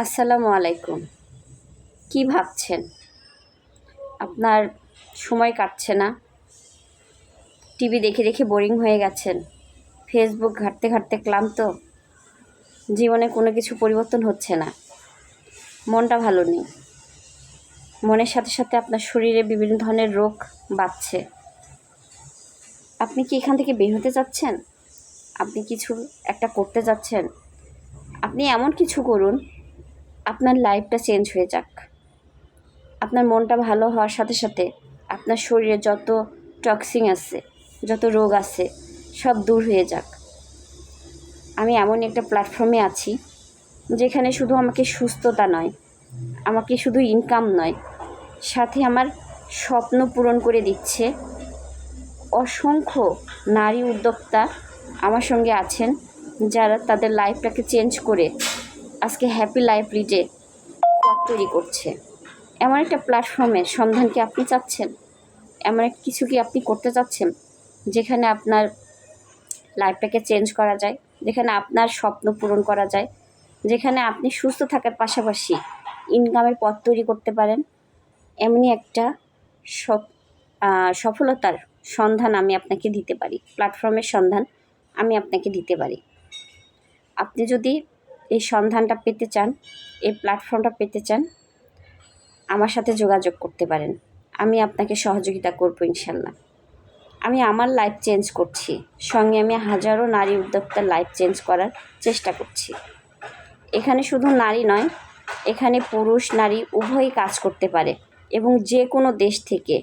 আসসালামু আলাইকুম। কি ভাবছেন? আপনার সময় কাটছে না? টিভি দেখে দেখে বোরিং হয়ে গেছেন? ফেসবুক ঘাঁটতে ঘাঁটতে ক্লান্ত? জীবনে কোনো কিছু পরিবর্তন হচ্ছে না, মনটা ভালো নেই। মনের সাথে সাথে আপনার শরীরে বিভিন্ন ধরনের রোগ বাড়ছে। আপনি কি এখান থেকে বের হতে চাচ্ছেন? আপনি কিছু একটা করতে যাচ্ছেন? আপনি এমন কিছু করুন, আপনার লাইফটা চেঞ্জ হয়ে যাক। আপনার মনটা ভালো হওয়ার সাথে সাথে আপনার শরীরে যত টক্সিন আছে, যত রোগ আছে, সব দূর হয়ে যাক। আমি এমন একটা প্ল্যাটফর্মে আছি যেখানে শুধু আমাকে সুস্থতা নয়, আমাকে শুধু ইনকাম নয়, সাথে আমার স্বপ্ন পূরণ করে দিচ্ছে অসংখ্য নারী উদ্যোক্তা আমার সঙ্গে আছেন, যারা তাদের লাইফটাকে চেঞ্জ করে আজকে হ্যাপি লাইফ লিডে পথ তৈরি করছে। এমন একটা প্ল্যাটফর্মের সন্ধান কি আপনি চাচ্ছেন? এমন একটা কিছু কি আপনি করতে চাচ্ছেন যেখানে আপনার লাইফটাকে চেঞ্জ করা যায়, যেখানে আপনার স্বপ্ন পূরণ করা যায়, যেখানে আপনি সুস্থ থাকার পাশাপাশি ইনকামের পথ তৈরি করতে পারেন? এমনই একটা সফলতার সন্ধান আমি আপনাকে দিতে পারি, প্ল্যাটফর্মের সন্ধান আমি আপনাকে দিতে পারি। আপনি যদি এই সন্ধানটা পেতে চান, এই প্ল্যাটফর্মটা পেতে চান, আমার সাথে যোগাযোগ করতে পারেন। আমি আপনাকে সহযোগিতা করব ইনশাল্লাহ। আমি আমার লাইফ চেঞ্জ করছি, সঙ্গে আমি হাজারো নারী উদ্যোক্তার লাইফ চেঞ্জ করার চেষ্টা করছি। এখানে শুধু নারী নয়, এখানে পুরুষ নারী উভয়ই কাজ করতে পারে এবং যে কোনো দেশ থেকে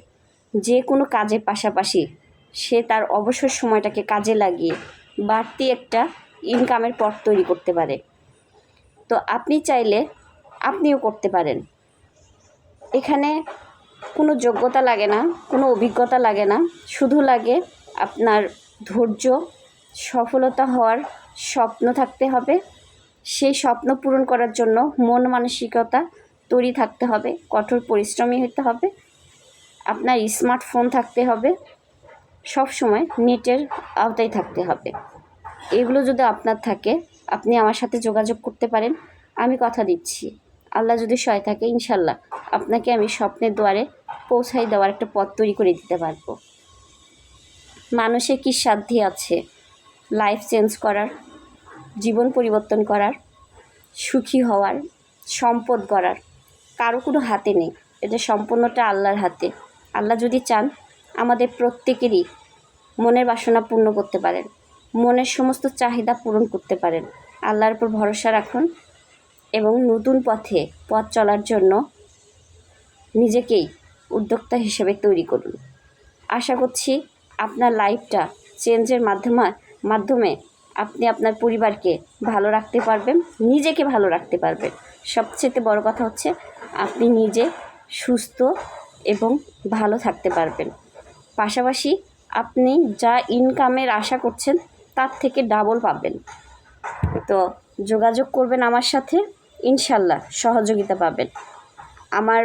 যে কোনো কাজের পাশাপাশি সে তার অবসর সময়টাকে কাজে লাগিয়ে বাড়তি একটা ইনকামের পথ তৈরি করতে পারে। তো আপনি চাইলে আপনিও করতে পারেন। এখানে কোনো যোগ্যতা লাগে না, কোনো অভিজ্ঞতা লাগে না, শুধু লাগে আপনার ধৈর্য, সফলতা হওয়ার স্বপ্ন থাকতে হবে। সেই স্বপ্ন পূরণ করার জন্য মন মানসিকতা তৈরি থাকতে হবে, কঠোর পরিশ্রমী হতে হবে, আপনার স্মার্টফোন থাকতে হবে, সব সময় নেটের আওতায় থাকতে হবে। এগুলো যদি আপনার থাকে, আপনি আমার সাথে যোগাযোগ করতে পারেন। আমি কথা দিচ্ছি, আল্লাহ যদি সহায় থাকে, ইনশাল্লাহ আপনাকে আমি স্বপ্নের দুয়ারে পৌঁছাই দেওয়ার একটা পথ তৈরি করে দিতে পারবো। মানুষের কি সাধ্য আছে লাইফ চেঞ্জ করার, জীবন পরিবর্তন করার, সুখী হওয়ার, সম্পদ গড়ার? কারো কোনো হাতে নেই, এটা সম্পূর্ণটা আল্লাহর হাতে। আল্লাহ যদি চান, আমাদের প্রত্যেকেরই মনের বাসনা পূর্ণ করতে পারেন, মনের সমস্ত চাহিদা পূরণ করতে পারেন। আল্লাহর উপর ভরসা রাখুন এবং নতুন পথ চলার জন্য নিজেকেই উদ্যোক্তা হিসেবে তৈরি করুন। আশা করছি আপনার লাইফটা চেঞ্জের মাধ্যমে আপনি আপনার পরিবারকে ভালো রাখতে পারবেন, নিজেকে ভালো রাখতে পারবেন। সবচেয়ে বড় কথা হচ্ছে আপনি নিজে সুস্থ এবং ভালো থাকতে পারবেন। পাশাপাশি আপনি যা ইনকামের আশা করছেন তার থেকে ডাবল পাবেন। তো যোগাযোগ করবেন আমার সাথে, ইনশাল্লাহ সহযোগিতা পাবেন। আমার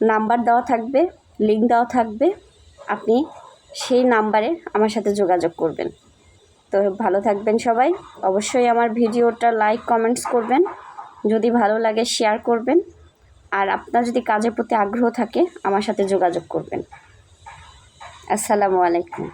নাম্বার দেওয়া থাকবে, লিঙ্ক দেওয়া থাকবে, আপনি সেই নাম্বারে আমার সাথে যোগাযোগ করবেন। তো ভালো থাকবেন সবাই। অবশ্যই আমার ভিডিওটা লাইক কমেন্টস করবেন, যদি ভালো লাগে শেয়ার করবেন, আর আপনার যদি কাজের প্রতি আগ্রহ থাকে আমার সাথে যোগাযোগ করবেন। আসসালামু আলাইকুম।